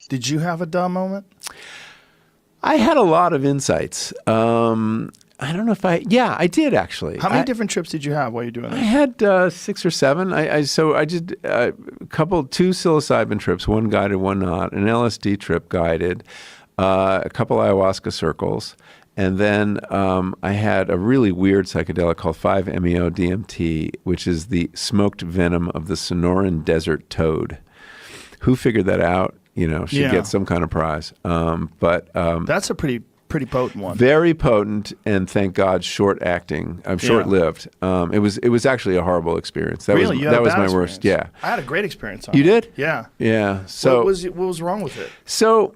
Did you have a duh moment? I had a lot of insights. I don't know if I did actually. How many different trips did you have while you're doing this? I had 6 or 7. I did two psilocybin trips, one guided, one not, an LSD trip guided, a couple ayahuasca circles, and then I had a really weird psychedelic called 5-MeO-DMT, which is the smoked venom of the Sonoran desert toad. Who figured that out? Should get some kind of prize. That's a pretty potent one. Very potent, and thank God, short-acting. Short-lived. It was actually a horrible experience. That really? that was my worst. Yeah. I had a great experience on You it. did? Yeah. Yeah. So what was wrong with it? So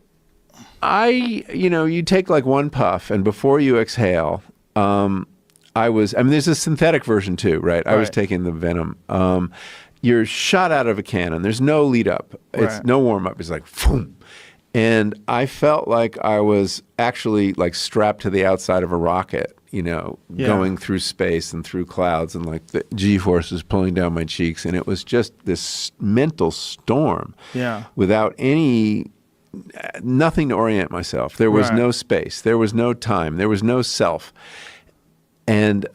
you take like one puff, and before you exhale, there's a synthetic version too, right? I was taking the venom. You're shot out of a cannon. There's no lead up. It's no warm up. It's like, boom. And I felt like I was actually like strapped to the outside of a rocket, going through space and through clouds, and like the G-forces pulling down my cheeks. And it was just this mental storm without nothing to orient myself. There was no space. There was no time. There was no self. And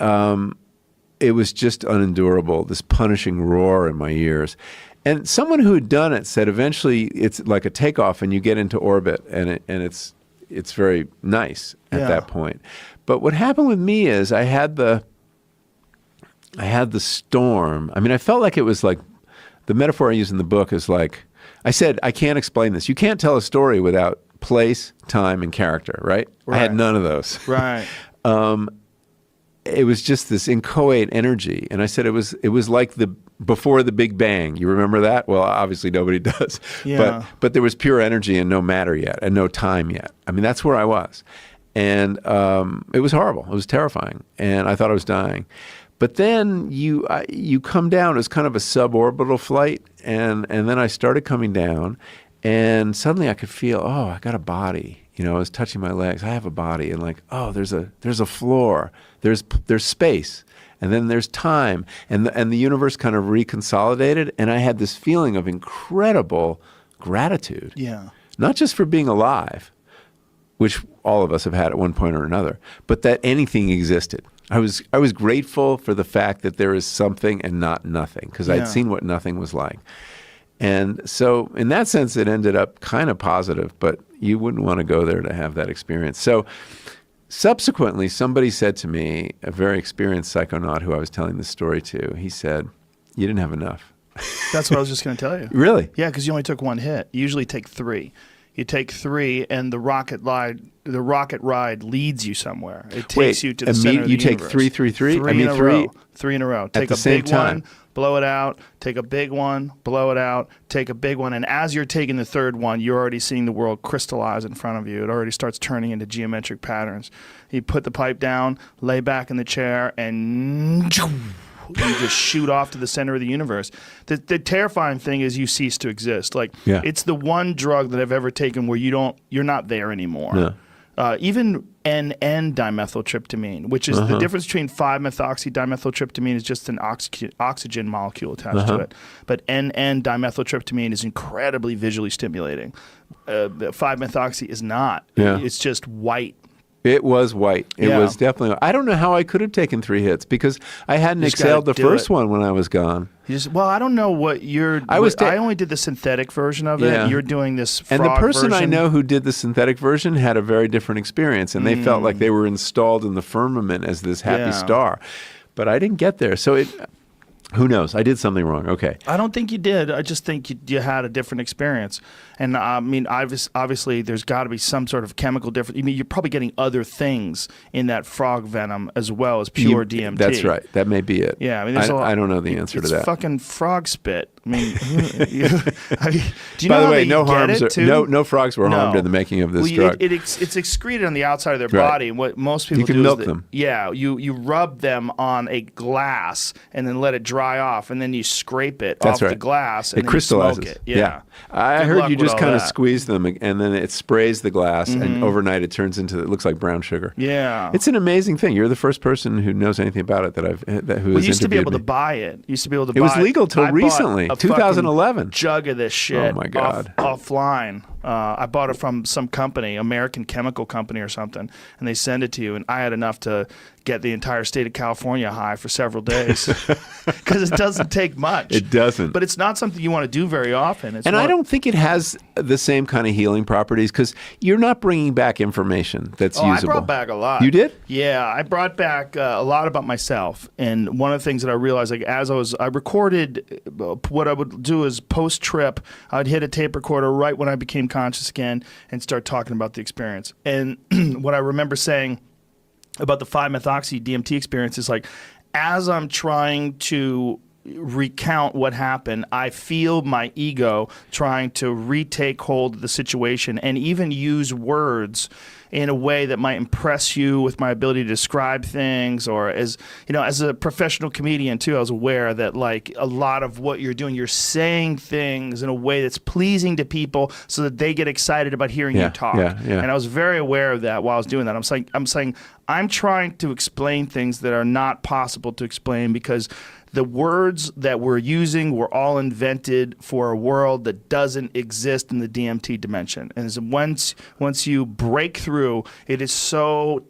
it was just unendurable, this punishing roar in my ears. And someone who had done it said eventually it's like a takeoff and you get into orbit, and it's very nice at that point. But what happened with me is I had the storm. I mean, I felt like it was like the metaphor I use in the book is like, I said, I can't explain this. You can't tell a story without place, time, and character, right? I had none of those. Right. It was just this inchoate energy. And I said it was like before the Big Bang. You remember that? Well, obviously nobody does. Yeah. But there was pure energy and no matter yet and no time yet. I mean, that's where I was. And it was horrible. It was terrifying. And I thought I was dying. But then you come down as kind of a suborbital flight. And then I started coming down. And suddenly I could feel, I got a body. I was touching my legs. I have a body, and like, there's a floor. There's space, and then there's time, and the universe kind of reconsolidated. And I had this feeling of incredible gratitude. Yeah. Not just for being alive, which all of us have had at one point or another, but that anything existed. I was grateful for the fact that there is something and not nothing, because I'd seen what nothing was like. And so in that sense, it ended up kind of positive, but you wouldn't want to go there to have that experience. So subsequently, somebody said to me, a very experienced psychonaut who I was telling this story to, he said, you didn't have enough. That's what I was just going to tell you. Really? Yeah, because you only took one hit. You usually take 3. You take 3, and the rocket ride leads you somewhere. It takes you to the center of the universe. You take 3, 3, 3? Three in a row. 3 in a row. Take the same big time. one, blow it out. Take a big one, blow it out. Take a big one, and as you're taking the third one, you're already seeing the world crystallize in front of you. It already starts turning into geometric patterns. You put the pipe down, lay back in the chair, and you just shoot off to the center of the universe. The terrifying thing is you cease to exist. Like it's the one drug that I've ever taken where you're not there anymore. No. Even N-dimethyltryptamine, which is the difference between 5-methoxy-dimethyltryptamine is just an oxygen molecule attached to it. But N-dimethyltryptamine is incredibly visually stimulating. 5-methoxy is not. Yeah. It's just white. It was white. It was definitely. I don't know how I could have taken 3 hits because I hadn't exhaled the first one when I was gone. I don't know what you're. I only did the synthetic version of it. Yeah. You're doing this frog version. And the person version. I know who did the synthetic version had a very different experience, and they felt like they were installed in the firmament as this happy star. But I didn't get there, so it. Who knows? I did something wrong. Okay. I don't think you did. I just think you had a different experience. And I mean, obviously, there's got to be some sort of chemical difference. I mean, you're probably getting other things in that frog venom as well as pure DMT. That's right. That may be it. Yeah. I mean, I don't know the answer to that. It's fucking frog spit. I mean, do you know By the how way, they no get harms. it, too? No frogs were harmed in the making of this drug. It's excreted on the outside of their body. And what most people do can milk is them. Yeah, you rub them on a glass and then let it dry off, and then you scrape it off the glass and it then crystallizes. You smoke it. Yeah. I heard you just kind of squeeze them and then it sprays the glass and overnight it turns into, it looks like brown sugar. Yeah. It's an amazing thing. You're the first person who knows anything about it who has interviewed used to be able me. to buy it. It was legal till recently, 2011. Jug of this shit. Oh my God. Offline. I bought it from some company, American chemical company or something, and they send it to you. And I had enough to get the entire state of California high for several days because it doesn't take much. It doesn't. But it's not something you want to do very often. And I don't think it has the same kind of healing properties because you're not bringing back information that's usable. I brought back a lot. You did? Yeah, I brought back a lot about myself. And one of the things that I realized, like as I recorded, what I would do is post-trip, I'd hit a tape recorder right when I became conscious again and start talking about the experience. And what I remember saying about the 5-methoxy DMT experience is like, as I'm trying to recount what happened, I feel my ego trying to retake hold of the situation and even use words in a way that might impress you with my ability to describe things. Or as a professional comedian too, I was aware that like a lot of what you're doing, you're saying things in a way that's pleasing to people so that they get excited about hearing you talk. And I was very aware of that while I was doing that. I'm saying I'm trying to explain things that are not possible to explain because the words that we're using were all invented for a world that doesn't exist in the DMT dimension. And once you break through, it is so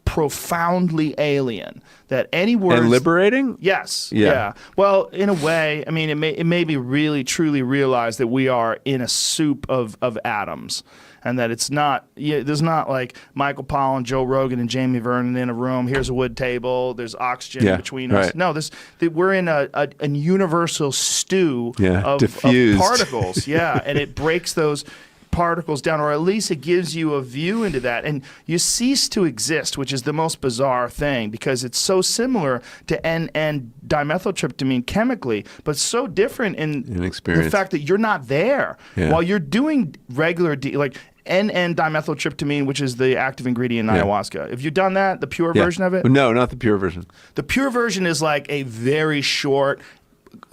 profoundly alien that any words... And liberating? Yes. Yeah. Well, in a way, I mean, it may be really, truly realize that we are in a soup of atoms. And that it's not, there's not like Michael Pollan, Joe Rogan, and Jamie Vernon in a room. Here's a wood table. There's oxygen between us. No, we're in a universal stew of particles. And it breaks those particles down, or at least it gives you a view into that. And you cease to exist, which is the most bizarre thing because it's so similar to N,N-dimethyltryptamine chemically, but so different in experience. The fact that you're not there while you're doing regular like N,N-dimethyltryptamine, which is the active ingredient in ayahuasca. Have you done that, the pure version of it? No, not the pure version. The pure version is like a very short,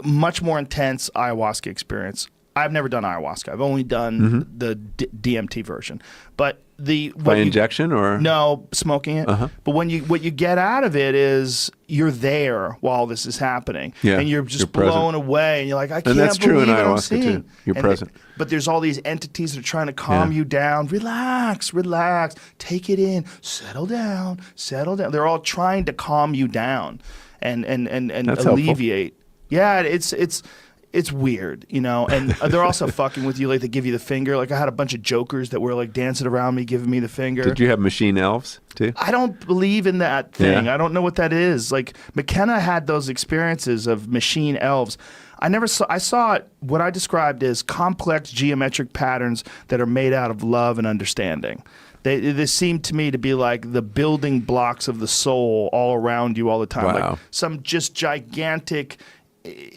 much more intense ayahuasca experience. I've never done ayahuasca. I've only done the DMT version. But by injection or no, smoking it. But what you get out of it is you're there while this is happening, and you're just blown away, and you're like, I can't believe that's true in what I'm ayahuasca seeing. too. You're present. But there's all these entities that are trying to calm you down. Relax, take it in, settle down. They're all trying to calm you down and alleviate. Helpful. Yeah, it's weird, and they're also fucking with you. Like they give you the finger. Like I had a bunch of jokers that were like dancing around me, giving me the finger. Did you have machine elves too? I don't believe in that thing. I don't know what that is. Like McKenna had those experiences of machine elves. I saw it, what I described as complex geometric patterns that are made out of love and understanding. They seem to me to be like the building blocks of the soul all around you all the time. Wow. Like some just gigantic,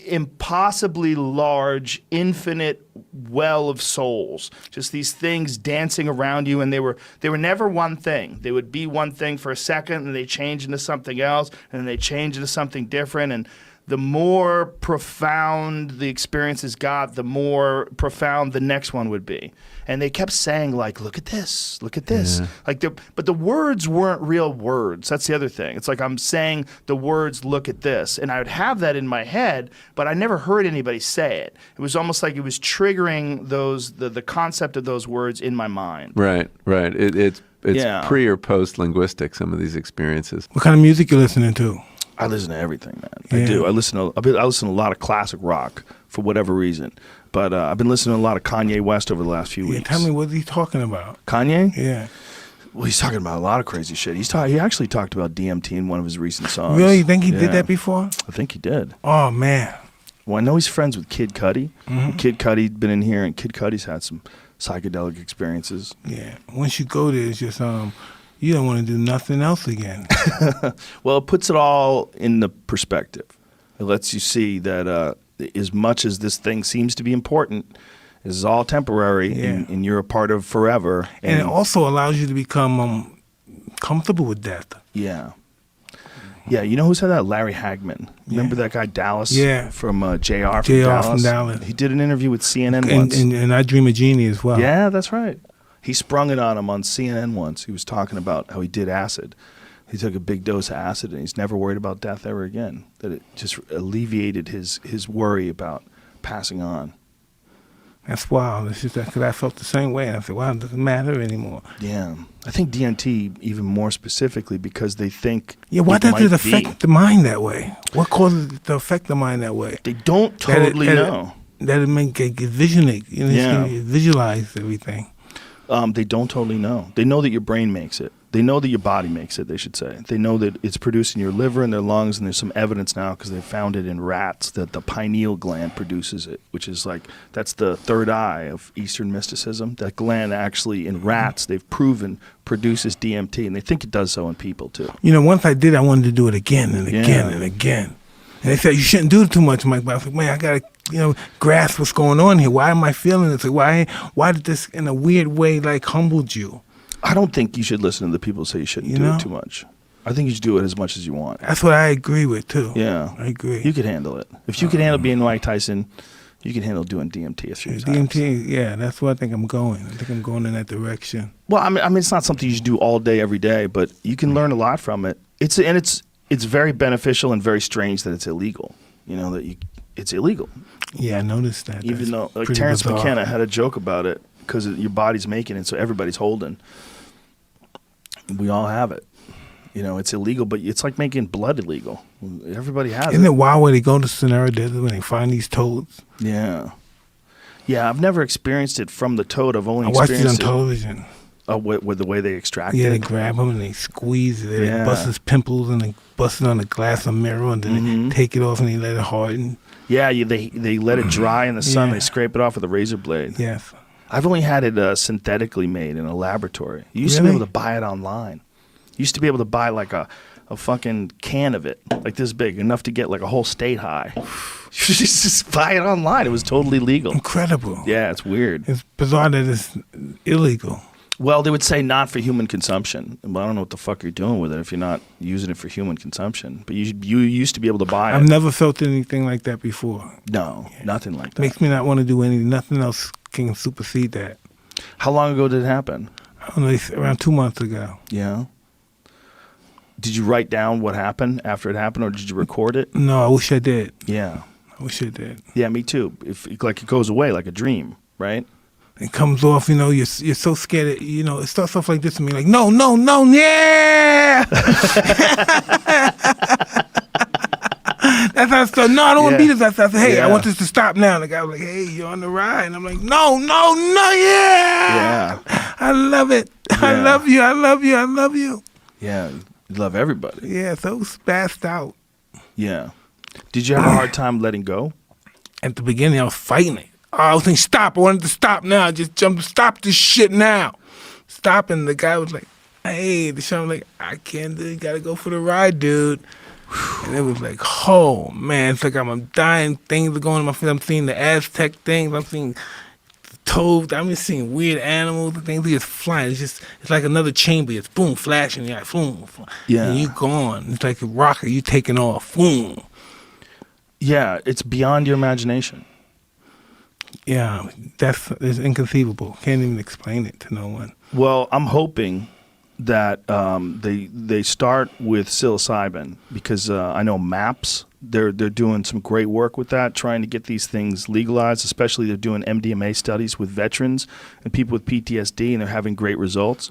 impossibly large, infinite well of souls. Just these things dancing around you, and they were never one thing. They would be one thing for a second, and they change into something else, and then they change into something different. And the more profound the experiences got, the more profound the next one would be. And they kept saying, like, look at this. Like, but the words weren't real words. That's the other thing. It's like I'm saying the words, look at this. And I would have that in my head, but I never heard anybody say it. It was almost like it was triggering the concept of those words in my mind. Right. It's pre or post linguistic, some of these experiences. What kind of music you listening to? I listen to everything, man. I do. I listen to a lot of classic rock for whatever reason. But I've been listening to a lot of Kanye West over the last few weeks. Tell me, what he's talking about? Kanye? Yeah. Well, he's talking about a lot of crazy shit. He actually talked about DMT in one of his recent songs. Really? You think he did that before? I think he did. Oh, man. Well, I know he's friends with Kid Cudi. Kid Cudi's been in here, and Kid Cudi's had some psychedelic experiences. Yeah. Once you go there, it's just you don't want to do nothing else again. Well, it puts it all in the perspective. It lets you see that as much as this thing seems to be important, this is all temporary, and you're a part of forever. And it also allows you to become comfortable with death. Yeah. Yeah, you know who's had that? Larry Hagman. Remember that guy Dallas? Yeah. From JR from Dallas? He did an interview with CNN once. And I Dream of Jeannie as well. Yeah, that's right. He sprung it on him on CNN once. He was talking about how he did acid. He took a big dose of acid, and he's never worried about death ever again. That it just alleviated his worry about passing on. That's wild. It's just that because I felt the same way. And I said, wow, it doesn't matter anymore. Yeah. I think DMT even more specifically because they think why does it affect the mind that way? What causes it to affect the mind that way? They don't totally know. That it make it visionate. You visualize everything. They don't totally know. They know that your brain makes it. They know that your body makes it, they should say. They know that it's produced in your liver and their lungs, and there's some evidence now because they found it in rats that the pineal gland produces it, which is that's the third eye of Eastern mysticism. That gland actually in rats, they've proven, produces DMT, and they think it does so in people too. Once I did, I wanted to do it again and again and again. And they said, you shouldn't do it too much, Mike. But I was like, man, I got to, grasp what's going on here. Why am I feeling this? Like, why did this, in a weird way, humbled you? I don't think you should listen to the people who say you shouldn't do it too much. I think you should do it as much as you want. That's what I agree with, too. Yeah. I agree. You could handle it. If you could handle being Mike Tyson, you can handle doing DMT a few times. DMT, that's what I think I'm going. I think I'm going in that direction. Well, I mean, it's not something you should do all day, every day, but you can learn a lot from it. It's very beneficial and very strange that it's illegal. It's illegal. Yeah, I noticed that. Even though, Terrence McKenna had a joke about it because your body's making it, so everybody's holding. We all have it. It's illegal, but it's like making blood illegal. Everybody has it. Isn't it wild when they go to Sonora Desert when they find these toads? Yeah. Yeah, I've never experienced it from the toad. I've only watched it on experienced television. With the way they extract it? Yeah, they grab him and they squeeze it. They bust his pimples and they bust it on the glass of mirror and then they take it off and they let it harden. Yeah, they let it dry in the sun. They scrape it off with a razor blade. Yes. I've only had it synthetically made in a laboratory. You used to be able to buy it online. You used to be able to buy like a fucking can of it, like this big, enough to get like a whole state high. You just buy it online. It was totally legal. Incredible. Yeah, it's weird. It's bizarre that it's illegal. Well, they would say not for human consumption. But I don't know what the fuck you're doing with it if you're not using it for human consumption. But you used to be able to buy it. I've never felt anything like that before. No, nothing like that. Makes me not want to do anything. Nothing else can supersede that. How long ago did it happen? I don't know, around 2 months ago. Yeah. Did you write down what happened after it happened, or did you record it? No, I wish I did. Yeah. I wish I did. Yeah, me too. If it goes away like a dream, right? It comes off, you're so scared. It starts off like this to me, like, no, yeah! That's how I start. No, I don't want to be this. I said, hey, I want this to stop now. And the guy was like, hey, you're on the ride. And I'm like, no, yeah! I love it. Yeah. I love you. Yeah, you love everybody. Yeah, so spazzed out. Yeah. Did you have a hard time letting go? At the beginning, I was fighting it. I was saying, stop. I wanted to stop now. Just stop this shit now. Stop. And the guy was like, hey, the show was like, I can't do it. You got to go for the ride, dude. And it was like, oh, man. It's like I'm dying. Things are going on my face. I'm seeing the Aztec things. I'm seeing toads. I'm just seeing weird animals and things. They're just flying. It's like another chamber. It's boom, flashing. You're like, boom. Yeah. And you gone. It's like a rocket. You taking off. Boom. Yeah, it's beyond your imagination. Yeah, it's inconceivable. Can't even explain it to no one. Well, I'm hoping that they start with psilocybin because I know MAPS, they're doing some great work with that, trying to get these things legalized, especially they're doing MDMA studies with veterans and people with PTSD, and they're having great results.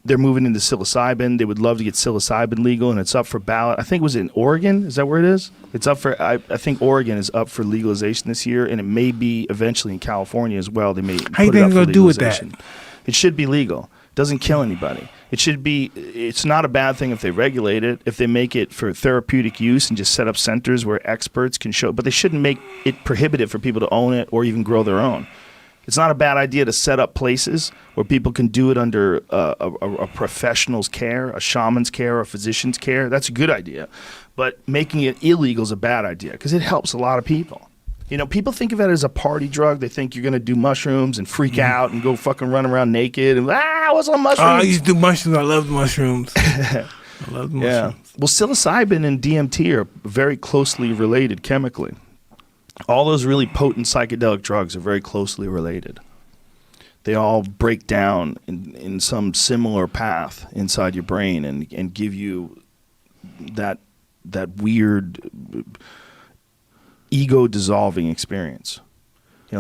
They're moving into psilocybin. They would love to get psilocybin legal, and it's up for ballot. I think it was in Oregon. Is that where it is? It's up for. I think Oregon is up for legalization this year, and it may be eventually in California as well. They may. How you think they're gonna do with that? It should be legal. It doesn't kill anybody. It should be. It's not a bad thing if they regulate it. If they make it for therapeutic use and just set up centers where experts can show. But they shouldn't make it prohibitive for people to own it or even grow their own. It's not a bad idea to set up places where people can do it under a professional's care, a shaman's care, a physician's care. That's a good idea. But making it illegal is a bad idea because it helps a lot of people. People think of it as a party drug. They think you're going to do mushrooms and freak out and go fucking run around naked and, what's on mushrooms? I used to do mushrooms. I love mushrooms. I love mushrooms. Yeah. Well, psilocybin and DMT are very closely related chemically. All those really potent psychedelic drugs are very closely related. They all break down in some similar path inside your brain and give you that weird ego-dissolving experience.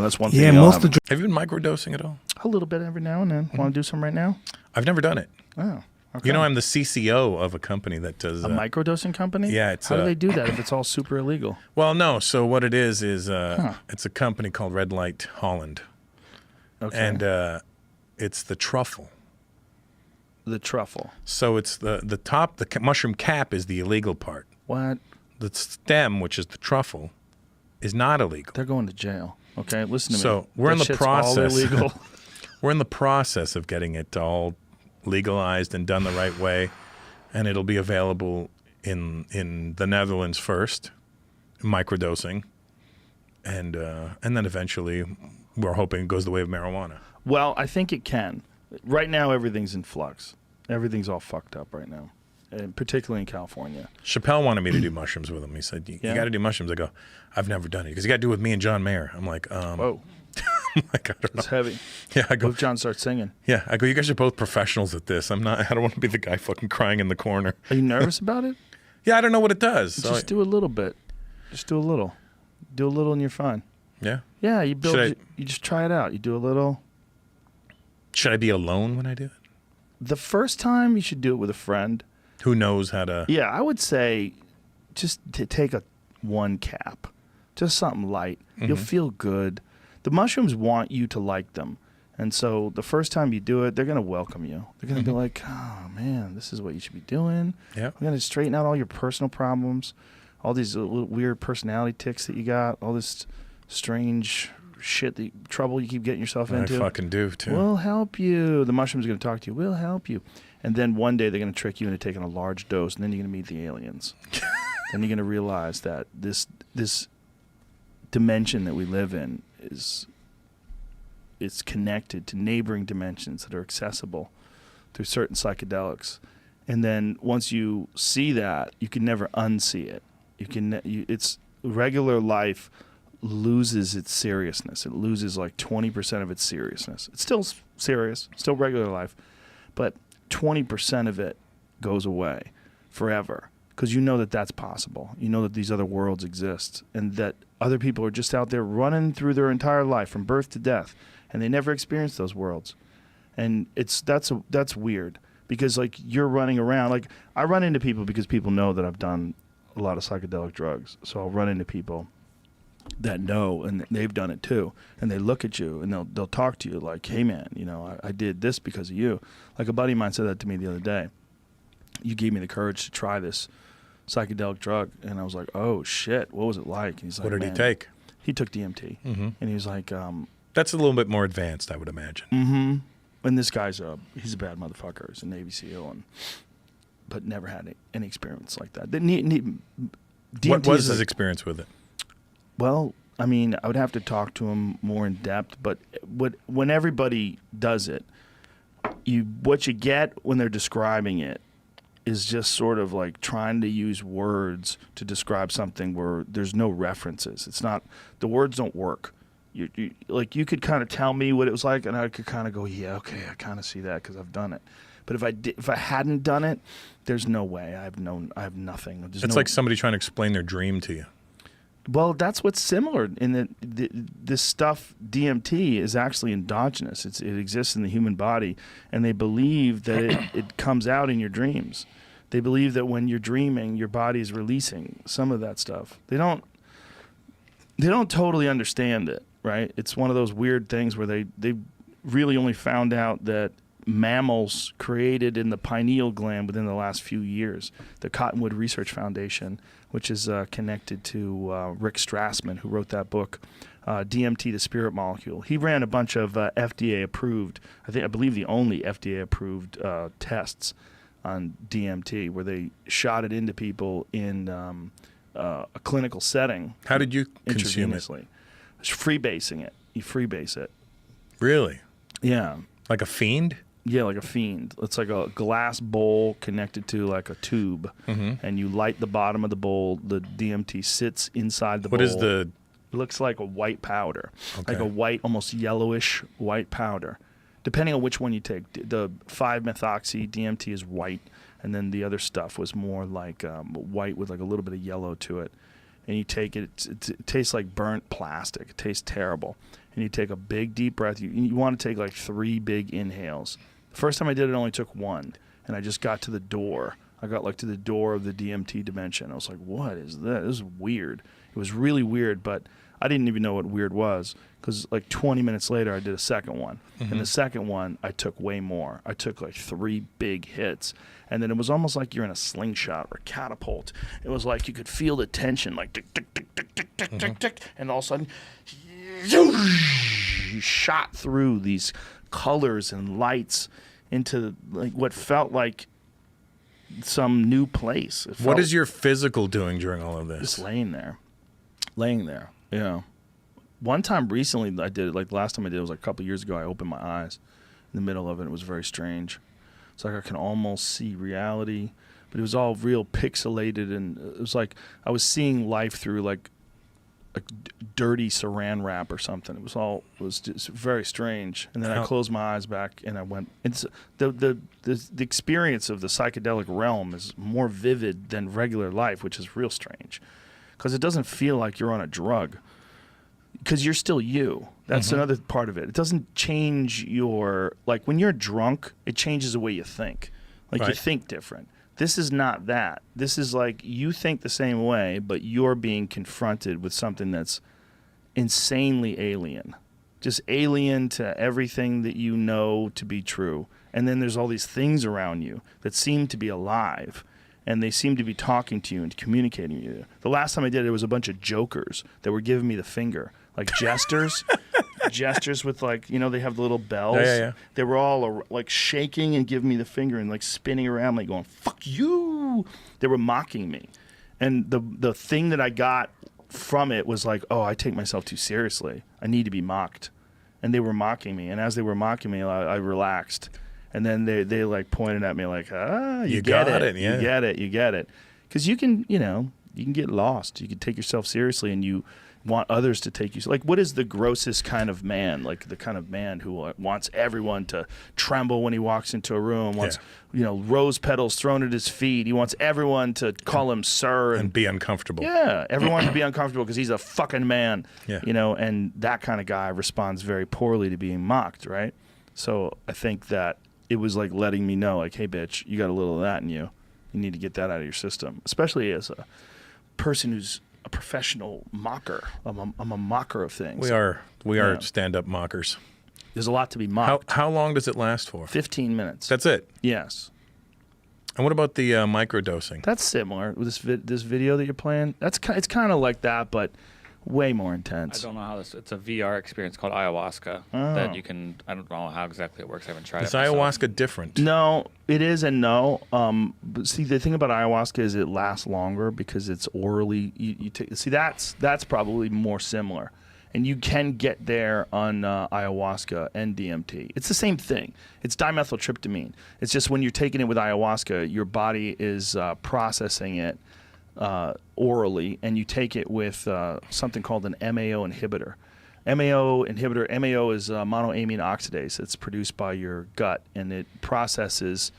That's one thing. Yeah, most of the Have you been microdosing at all? a little bit every now and then. Want to do some right now? I've never done it. Oh, okay. I'm the CCO of a company that does a microdosing company. Yeah, how do they do that if it's all super illegal? Well, no. So what it is it's a company called Red Light Holland, and it's the truffle. The truffle. So it's the top. The mushroom cap is the illegal part. What? The stem, which is the truffle, is not illegal. They're going to jail. Okay, listen to me. So we're in the shit's process. All illegal. We're in the process of getting it all legalized and done the right way, and it'll be available in the Netherlands first, microdosing, and then eventually we're hoping it goes the way of marijuana. Well, I think it can. Right now, everything's in flux. Everything's all fucked up right now, and particularly in California. Chappelle wanted me to do mushrooms with him. He said, you got to do mushrooms. I go, I've never done it because you got to do it with me and John Mayer. I'm like, whoa. I'm like, I don't know. It's heavy. Yeah, I go. What if John starts singing? Yeah, I go. You guys are both professionals at this. I don't want to be the guy fucking crying in the corner. Are you nervous about it? Yeah, I don't know what it does. So Just do a little bit. Just do a little. Do a little and you're fine. Yeah. Yeah, you build. You just try it out. You do a little. Should I be alone when I do it? The first time you should do it with a friend. Who knows how to? Yeah, I would say just to take one cap, just something light. You'll feel good. The mushrooms want you to like them. And so the first time you do it, they're going to welcome you. They're going to be like, oh, man, this is what you should be doing. Yeah. We're going to straighten out all your personal problems, all these little weird personality tics that you got, all this strange shit, trouble you keep getting yourself into. I fucking do, too. We'll help you. The mushrooms are going to talk to you. We'll help you. And then one day they're going to trick you into taking a large dose, and then you're going to meet the aliens. Then you're going to realize that this dimension that we live in it's connected to neighboring dimensions that are accessible through certain psychedelics. And then once you see that, you can never unsee it. It's regular life loses its seriousness. It loses like 20% of its seriousness. It's still serious, still regular life, but 20% of it goes away forever because you know that that's possible. You know that these other worlds exist and that other people are just out there running through their entire life from birth to death, and they never experience those worlds. And that's weird because like you're running around. Like I run into people because people know that I've done a lot of psychedelic drugs. So I'll run into people that know and they've done it too, and they look at you and they'll talk to you like, hey man, I did this because of you. Like a buddy of mine said that to me the other day. You gave me the courage to try this psychedelic drug, and I was like, oh shit, what was it like? And he's like, what did he "Man." take? He took DMT, and he was like, that's a little bit more advanced, I would imagine. and this guy's he's a bad motherfucker. He's a Navy SEAL, but never had any experience like that. DMT What was is his like, experience with it? Well, I mean, I would have to talk to him more in depth, but when everybody does it, what you get when they're describing it is just sort of like trying to use words to describe something where there's no references. It's not, the words don't work. You you could kind of tell me what it was like, and I could kind of go, yeah, okay, I kind of see that because I've done it. But if I hadn't done it, there's no way. I have nothing. It's like somebody trying to explain their dream to you. Well, that's what's similar in this stuff. DMT is actually endogenous. It exists in the human body, and they believe that it comes out in your dreams. They believe that when you're dreaming, your body is releasing some of that stuff. They don't totally understand it, right? It's one of those weird things where they really only found out that mammals created in the pineal gland within the last few years. The Cottonwood Research Foundation, which is connected to Rick Strassman, who wrote that book, DMT, the Spirit Molecule. He ran a bunch of FDA-approved, I believe the only FDA-approved tests on DMT, where they shot it into people in a clinical setting. How did you consume it? Freebasing it. You freebase it. Really? Yeah. Like a fiend? Yeah, like a fiend. It's like a glass bowl connected to like a tube, and you light the bottom of the bowl. The DMT sits inside the bowl. What is the... It looks like a white powder, Okay. like a white, almost yellowish white powder. Depending on which one you take. The 5-methoxy DMT is white, and then the other stuff was more like white with like a little bit of yellow to it. and you take it. It tastes like burnt plastic. It tastes terrible. And you take a big deep breath. You want to take like 3 big inhales. The first time I did it, only took 1, and I just got to the door. I got like to the door of the DMT dimension. I was like, what is this? This is weird. It was really weird, but I didn't even know what weird was, because like 20 minutes later, I did a second one. And the second one, I took way more. I took like 3 big hits. And then it was almost like you're in a slingshot or a catapult. It was like you could feel the tension, like tick, tick, tick, tick, tick, tick, tick, tick. And all of a sudden, you shot through these colors and lights into like what felt like some new place. What is your physical doing during all of this? Just laying there. Yeah. One time recently I did it, like the last time I did it was like a couple years ago. I opened my eyes in the middle of it. It was very strange. It's like I can almost see reality, but it was all real pixelated, and it was like I was seeing life through like a dirty saran wrap or something. It was just very strange. And then I closed my eyes back and I went. It's the experience of the psychedelic realm is more vivid than regular life, which is real strange, because it doesn't feel like you're on a drug, because you're still you. That's another part of it. It doesn't change your, like when you're drunk, it changes the way you think. Like you think different. This is not that. This is like you think the same way, but you're being confronted with something that's insanely alien. Just alien to everything that you know to be true. And then there's all these things around you that seem to be alive, and they seem to be talking to you and communicating with you. The last time I did it, was a bunch of jokers that were giving me the finger, like jesters. Gestures with, like, you know, they have the little bells. Yeah. They were all like shaking and giving me the finger and like spinning around, like going, fuck you. They were mocking me. And the thing that I got from it was like, oh, I take myself too seriously. I need to be mocked. And they were mocking me. And as they were mocking me, I relaxed. And then they like pointed at me like, you get it. Yeah. You get it. Because you can get lost. You can take yourself seriously, and you want others to take you. Like, what is the grossest kind of man? Like the kind of man who wants everyone to tremble when he walks into a room, wants, rose petals thrown at his feet. He wants everyone to call him sir. And be uncomfortable. Yeah, everyone to be uncomfortable because he's a fucking man. Yeah. And that kind of guy responds very poorly to being mocked, right? So I think that it was like letting me know, like, hey, bitch, you got a little of that in you. You need to get that out of your system, especially as a person who's a professional mocker. I'm a mocker of things. We are stand-up mockers. There's a lot to be mocked. How long does it last for? 15 minutes. That's it? Yes. And what about the microdosing? That's similar. This video that you're playing, it's kind of like that, but way more intense. I don't know how this. It's a VR experience called Ayahuasca that you can. I don't know how exactly it works. I haven't tried it. Is ayahuasca different? No, it is and no. But see, the thing about ayahuasca is it lasts longer because it's orally. You take. See, that's probably more similar, and you can get there on ayahuasca and DMT. It's the same thing. It's dimethyltryptamine. It's just when you're taking it with ayahuasca, your body is processing it orally, and you take it with something called an MAO inhibitor. MAO is monoamine oxidase. It's produced by your gut, and it processes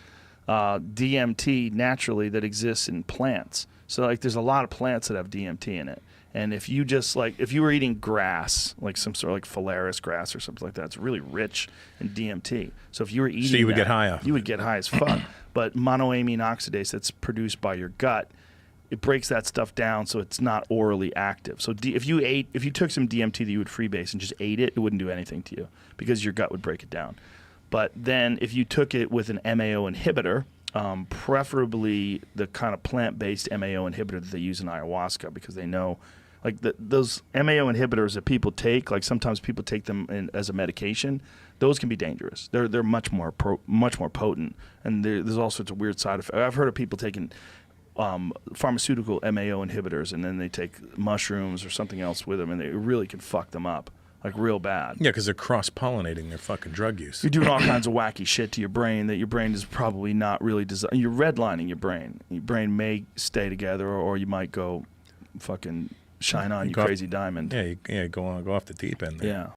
DMT naturally that exists in plants. So like there's a lot of plants that have DMT in it. And if you just if you were eating grass, like some sort of like phalaris grass or something like that, it's really rich in DMT. So if you were eating so you would get high off. You would get high as fuck. But monoamine oxidase that's produced by your gut, it breaks that stuff down so it's not orally active. So if you took some DMT that you would freebase and just ate it, it wouldn't do anything to you because your gut would break it down. But then if you took it with an MAO inhibitor, preferably the kind of plant-based MAO inhibitor that they use in ayahuasca, because they know, like those MAO inhibitors that people take, like sometimes people take them as a medication, those can be dangerous. They're much more potent, and there's all sorts of weird side effects. I've heard of people taking pharmaceutical MAO inhibitors, and then they take mushrooms or something else with them, and they really can fuck them up, like real bad. Yeah, because they're cross-pollinating their fucking drug use. You're doing all kinds of wacky shit to your brain that your brain is probably not really designed. You're redlining your brain. Your brain may stay together, or you might go fucking shine on, you crazy diamond. Yeah, go off the deep end there. Yeah.